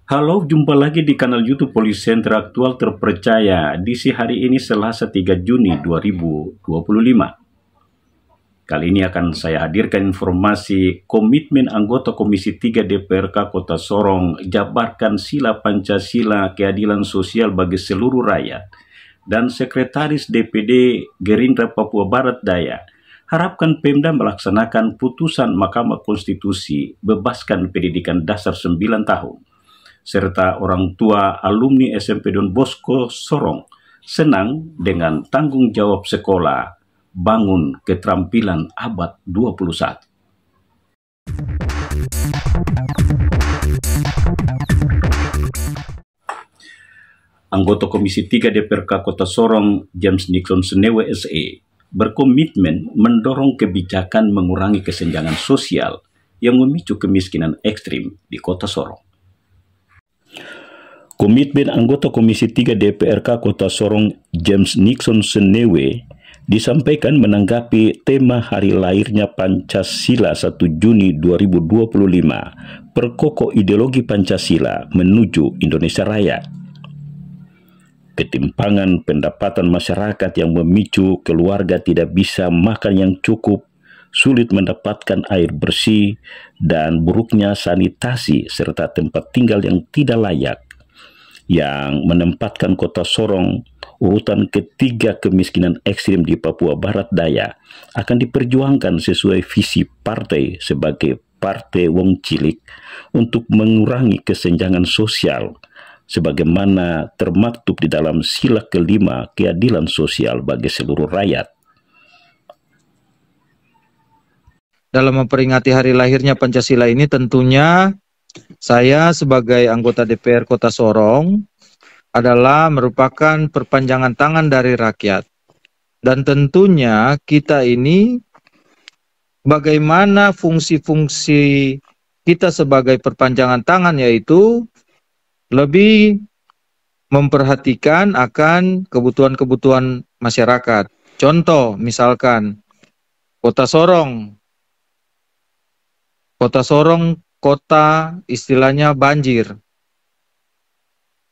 Halo, jumpa lagi di kanal YouTube Polisi Center Aktual Terpercaya. Edisi hari ini Selasa 3 Juni 2025. Kali ini akan saya hadirkan informasi komitmen anggota Komisi 3 DPRK Kota Sorong jabarkan sila Pancasila keadilan sosial bagi seluruh rakyat, dan Sekretaris DPD Gerindra Papua Barat Daya harapkan Pemda melaksanakan putusan Mahkamah Konstitusi bebaskan pendidikan dasar 9 tahun. Serta orang tua alumni SMP Don Bosco Sorong senang dengan tanggung jawab sekolah bangun keterampilan abad 21. Anggota Komisi 3 DPRK Kota Sorong, James Nixon Senewe SE, berkomitmen mendorong kebijakan mengurangi kesenjangan sosial yang memicu kemiskinan ekstrim di Kota Sorong. Komitmen anggota Komisi 3 DPRK Kota Sorong James Nixon Senewe disampaikan menanggapi tema hari lahirnya Pancasila 1 Juni 2025, perkokoh ideologi Pancasila menuju Indonesia Raya. Ketimpangan pendapatan masyarakat yang memicu keluarga tidak bisa makan yang cukup, sulit mendapatkan air bersih, dan buruknya sanitasi serta tempat tinggal yang tidak layak, yang menempatkan Kota Sorong urutan ketiga kemiskinan ekstrim di Papua Barat Daya akan diperjuangkan sesuai visi partai sebagai Partai Wong Cilik untuk mengurangi kesenjangan sosial sebagaimana termaktub di dalam sila kelima keadilan sosial bagi seluruh rakyat. Dalam memperingati hari lahirnya Pancasila ini, tentunya saya sebagai anggota DPR Kota Sorong adalah merupakan perpanjangan tangan dari rakyat. Dan tentunya kita ini bagaimana fungsi-fungsi kita sebagai perpanjangan tangan, yaitu lebih memperhatikan akan kebutuhan-kebutuhan masyarakat. Contoh misalkan Kota Sorong kota istilahnya banjir.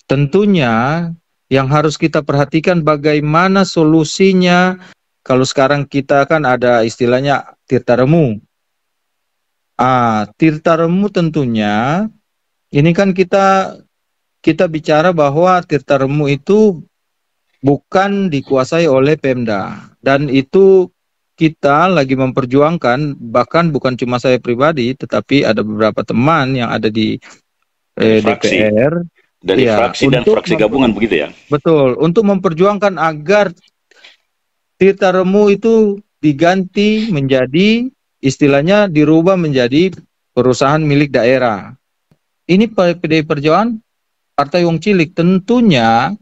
Tentunya yang harus kita perhatikan bagaimana solusinya. Kalau sekarang kita kan ada istilahnya Tirtaremu. Tirtaremu tentunya ini kan kita bicara bahwa Tirtaremu itu bukan dikuasai oleh Pemda, dan itu kita lagi memperjuangkan, bahkan bukan cuma saya pribadi, tetapi ada beberapa teman yang ada di DPR. Dari fraksi dan fraksi gabungan begitu ya? Betul, untuk memperjuangkan agar Tirtaremu itu diganti menjadi, istilahnya dirubah menjadi perusahaan milik daerah. Ini PDI Perjuangan, Partai Wong Cilik. Tentunya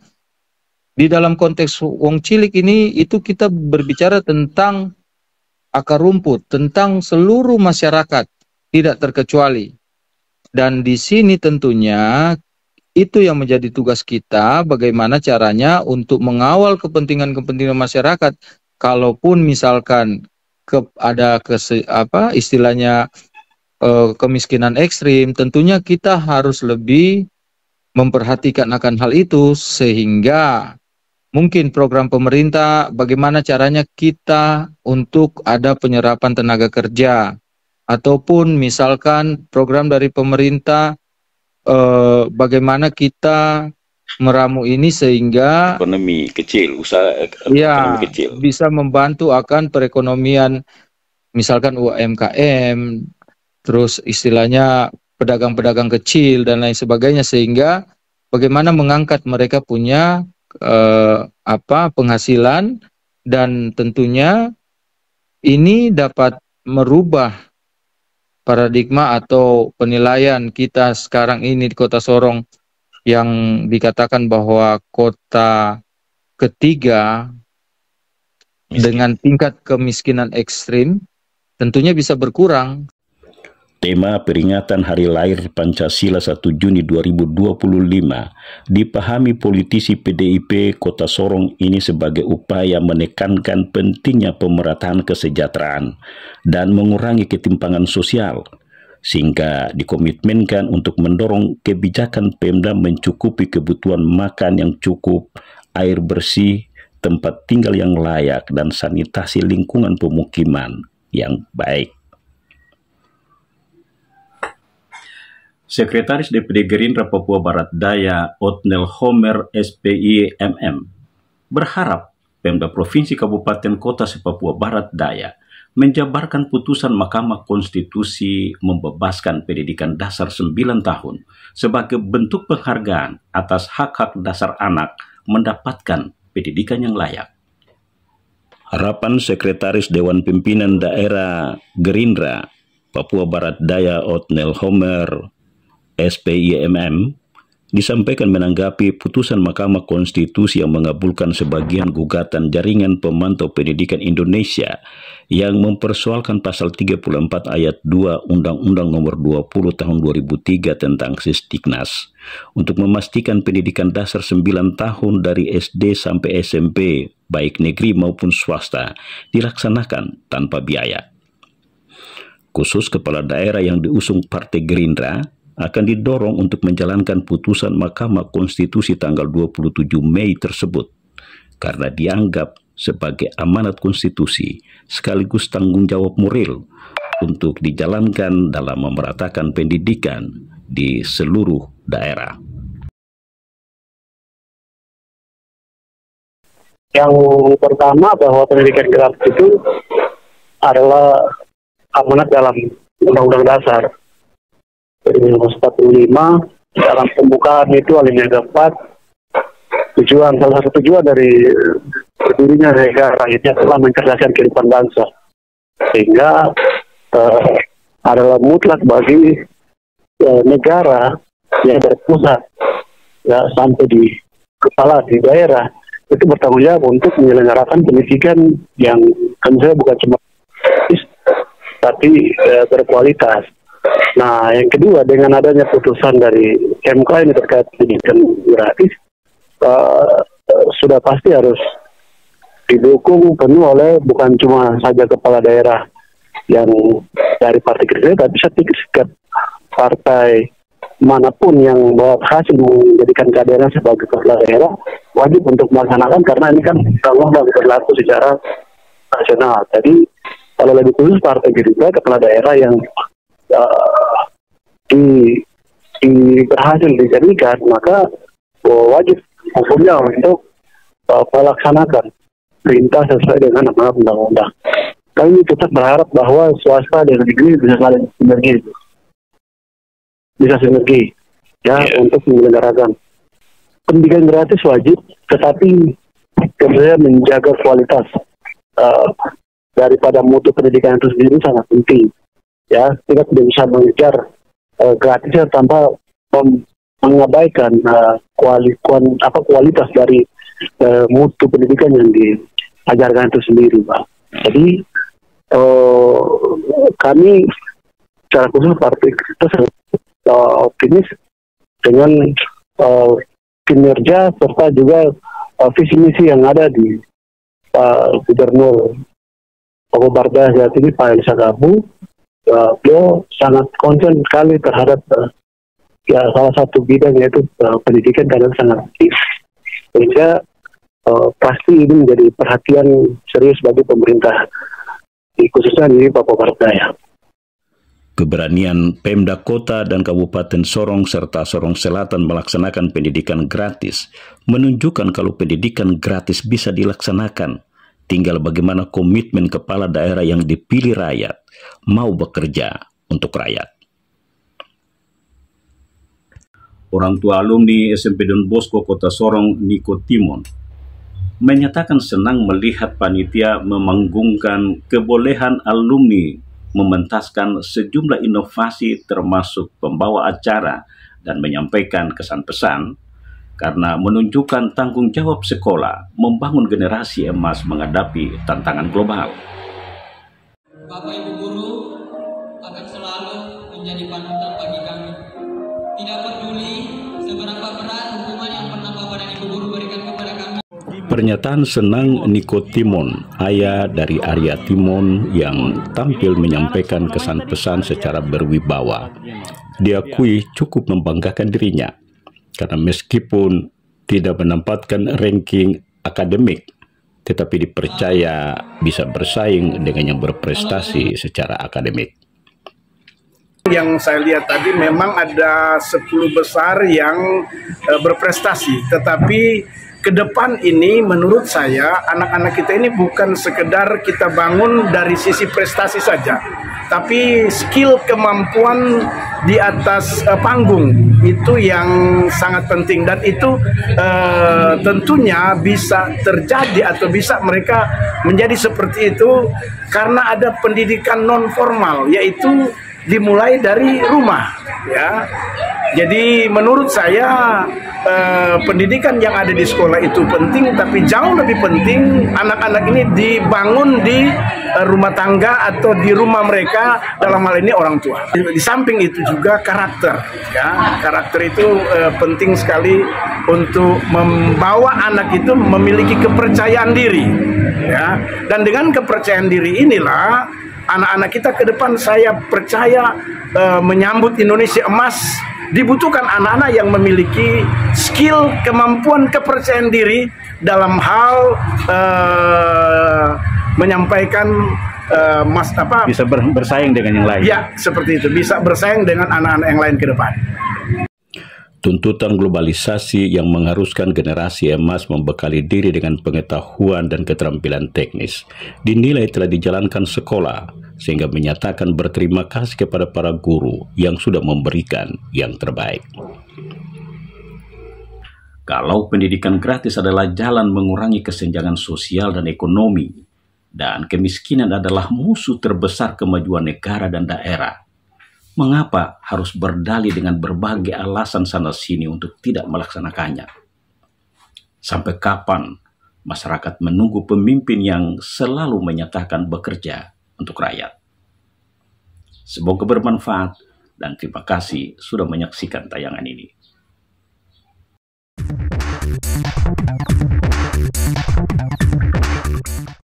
di dalam konteks Wong Cilik ini, itu kita berbicara tentang akar rumput, tentang seluruh masyarakat, tidak terkecuali. Dan di sini tentunya itu yang menjadi tugas kita, bagaimana caranya untuk mengawal kepentingan-kepentingan masyarakat. Kalaupun misalkan ada istilahnya kemiskinan ekstrim, tentunya kita harus lebih memperhatikan akan hal itu, sehingga mungkin program pemerintah bagaimana caranya kita untuk ada penyerapan tenaga kerja, ataupun misalkan program dari pemerintah bagaimana kita meramu ini sehingga ekonomi kecil, ekonomi kecil bisa membantu akan perekonomian, misalkan UMKM, terus istilahnya pedagang-pedagang kecil dan lain sebagainya, sehingga bagaimana mengangkat mereka punya penghasilan, dan tentunya ini dapat merubah paradigma atau penilaian kita sekarang ini di Kota Sorong yang dikatakan bahwa kota ketiga dengan tingkat kemiskinan ekstrim tentunya bisa berkurang. Tema peringatan Hari Lahir Pancasila 1 Juni 2025 dipahami politisi PDIP Kota Sorong ini sebagai upaya menekankan pentingnya pemerataan kesejahteraan dan mengurangi ketimpangan sosial, sehingga dikomitmenkan untuk mendorong kebijakan Pemda mencukupi kebutuhan makan yang cukup, air bersih, tempat tinggal yang layak, dan sanitasi lingkungan pemukiman yang baik. Sekretaris DPD Gerindra Papua Barat Daya Othniel Homer SPI MM berharap Pemda Provinsi Kabupaten Kota se-Papua Barat Daya menjabarkan putusan Mahkamah Konstitusi membebaskan pendidikan dasar 9 tahun sebagai bentuk penghargaan atas hak-hak dasar anak mendapatkan pendidikan yang layak. Harapan Sekretaris Dewan Pimpinan Daerah Gerindra Papua Barat Daya Othniel Homer SPIMM disampaikan menanggapi putusan Mahkamah Konstitusi yang mengabulkan sebagian gugatan Jaringan Pemantau Pendidikan Indonesia yang mempersoalkan pasal 34 ayat 2 Undang-Undang Nomor 20 Tahun 2003 tentang Sisdiknas untuk memastikan pendidikan dasar 9 tahun dari SD sampai SMP baik negeri maupun swasta dilaksanakan tanpa biaya. Khusus kepala daerah yang diusung Partai Gerindra akan didorong untuk menjalankan putusan Mahkamah Konstitusi tanggal 27 Mei tersebut karena dianggap sebagai amanat konstitusi sekaligus tanggung jawab moral untuk dijalankan dalam memeratakan pendidikan di seluruh daerah. Yang pertama bahwa pendidikan gratis itu adalah amanat dalam Undang-Undang Dasar 1945. Dalam pembukaan itu alinea keempat, salah satu tujuan dari berdirinya negara rakyatnya telah mencerdaskan kehidupan bangsa, sehingga adalah mutlak bagi negara yang berpusat ya sampai di kepala di daerah itu bertanggung jawab untuk menyelenggarakan pendidikan yang bukan cuma tapi berkualitas. Nah, yang kedua, dengan adanya putusan dari MK ini terkait pendidikan gratis, sudah pasti harus didukung penuh oleh bukan cuma saja kepala daerah yang dari partai Gerindra, tapi setiap partai manapun yang berhasil menjadikan kadernya sebagai kepala daerah wajib untuk melaksanakan, karena ini kan undang-undang berlaku secara nasional. Jadi kalau lebih khusus partai Gerindra, kepala daerah yang berhasil dijadikan, maka wajib hukumnya untuk melaksanakan perintah sesuai dengan amanat undang-undang. Kami tetap berharap bahwa swasta dan negeri bisa saling sinergi, untuk menyelenggarakan pendidikan gratis wajib, tetapi kemudian menjaga kualitas daripada mutu pendidikan itu sendiri sangat penting. Ya, kita tidak bisa mengejar gratisnya tanpa mengabaikan kualitas dari mutu pendidikan yang diajarkan itu sendiri, Pak. Jadi kami secara khusus partai kita sangat optimis dengan kinerja serta juga visi misi yang ada di Pak Gubernur Papua Barat Daya saat ini, Pak Elisa Gabu. Beliau sangat konsen sekali terhadap salah satu bidang, yaitu pendidikan, karena sangat aktif, sehingga pasti ini menjadi perhatian serius bagi pemerintah, khususnya di Papua Barat Daya. Keberanian Pemda Kota dan Kabupaten Sorong serta Sorong Selatan melaksanakan pendidikan gratis menunjukkan kalau pendidikan gratis bisa dilaksanakan. Tinggal bagaimana komitmen kepala daerah yang dipilih rakyat mau bekerja untuk rakyat. Orang tua alumni SMP Don Bosco Kota Sorong, Niko Timon, menyatakan senang melihat panitia memanggungkan kebolehan alumni mementaskan sejumlah inovasi termasuk pembawa acara dan menyampaikan kesan-pesan karena menunjukkan tanggung jawab sekolah membangun generasi emas menghadapi tantangan global. Bapak Ibu guru akan selalu menjadi panutan bagi kami. Tidak peduli seberapa berat hukuman yang pernah Bapak dan Ibu guru berikan kepada kami. Pernyataan senang Niko Timon, ayah dari Arya Timon yang tampil menyampaikan kesan-pesan secara berwibawa, diakui cukup membanggakan dirinya karena meskipun tidak menempatkan ranking akademik, tetapi dipercaya bisa bersaing dengan yang berprestasi secara akademik. Yang saya lihat tadi memang ada 10 besar yang berprestasi, tetapi ke depan ini menurut saya anak-anak kita ini bukan sekedar kita bangun dari sisi prestasi saja, tapi skill kemampuan di atas panggung itu yang sangat penting, dan itu tentunya bisa terjadi atau bisa mereka menjadi seperti itu karena ada pendidikan non formal, yaitu dimulai dari rumah, ya. Jadi menurut saya pendidikan yang ada di sekolah itu penting, tapi jauh lebih penting anak-anak ini dibangun di rumah tangga atau di rumah mereka, dalam hal ini orang tua. Di samping itu juga karakter, ya. Karakter itu penting sekali untuk membawa anak itu memiliki kepercayaan diri, ya. Dan dengan kepercayaan diri inilah anak-anak kita ke depan saya percaya menyambut Indonesia emas. Dibutuhkan anak-anak yang memiliki skill, kemampuan, kepercayaan diri dalam hal menyampaikan bisa bersaing dengan yang lain. Ya, seperti itu, bisa bersaing dengan anak-anak yang lain ke depan. Tuntutan globalisasi yang mengharuskan generasi emas membekali diri dengan pengetahuan dan keterampilan teknis dinilai telah dijalankan sekolah, sehingga menyatakan berterima kasih kepada para guru yang sudah memberikan yang terbaik. Kalau pendidikan gratis adalah jalan mengurangi kesenjangan sosial dan ekonomi, dan kemiskinan adalah musuh terbesar kemajuan negara dan daerah, mengapa harus berdalih dengan berbagai alasan sana-sini untuk tidak melaksanakannya? Sampai kapan masyarakat menunggu pemimpin yang selalu menyatakan bekerja untuk rakyat? Semoga bermanfaat dan terima kasih sudah menyaksikan tayangan ini.